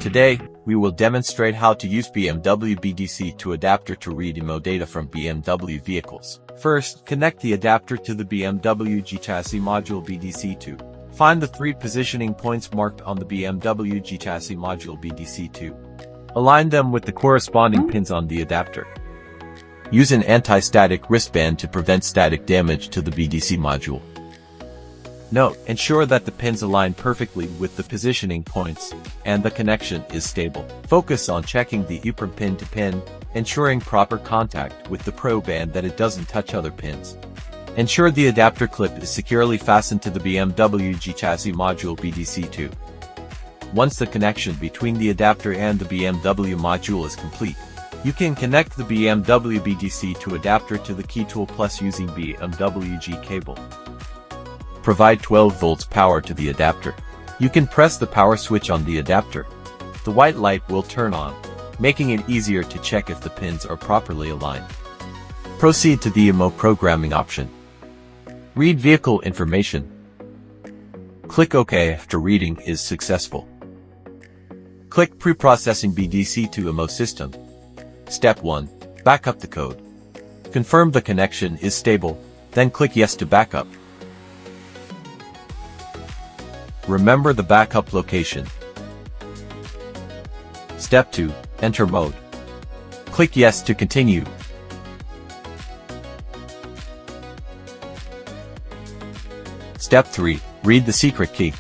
Today, we will demonstrate how to use BMW BDC2 adapter to read Immo data from BMW vehicles. First, connect the adapter to the BMW-G chassis module BDC2. Find the 3 positioning points marked on the BMW-G chassis module BDC2. Align them with the corresponding pins on the adapter. Use an anti-static wristband to prevent static damage to the BDC module. Note, ensure that the pins align perfectly with the positioning points, and the connection is stable. Focus on checking the EEPROM pin to pin, ensuring proper contact with the probe and that it doesn't touch other pins. Ensure the adapter clip is securely fastened to the BMW-G chassis module BDC2. Once the connection between the adapter and the BMW module is complete, you can connect the BMW BDC2 adapter to the key tool plus using BM.W-G cable. Provide 12 volts power to the adapter. You can press the power switch on the adapter. The white light will turn on, making it easier to check if the pins are properly aligned. Proceed to the Immo programming option. Read vehicle information. Click OK after reading is successful. Click Pre-processing BDC2 Immo system. Step 1. Backup the code. Confirm the connection is stable, then click Yes to backup. Remember the backup location. Step 2. Enter mode. Click Yes to continue. Step 3. Read the secret key.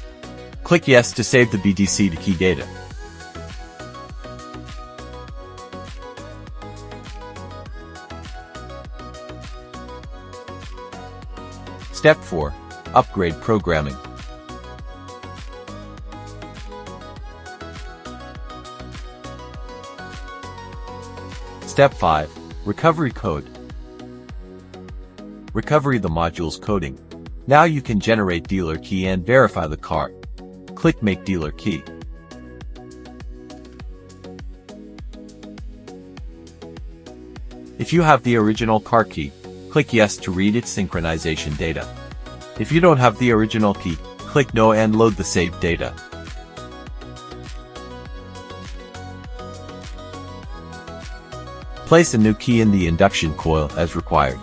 Click Yes to save the BDC to key data. Step 4. Upgrade programming. Step 5. Recovery code. Recovery the module's coding. Now you can generate dealer key and verify the car. Click Make Dealer Key. If you have the original car key, click Yes to read its synchronization data. If you don't have the original key, click No and load the saved data. Place a new key in the induction coil as required.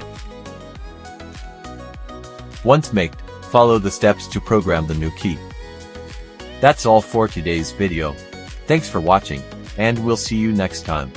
Once made, follow the steps to program the new key. That's all for today's video. Thanks for watching, and we'll see you next time.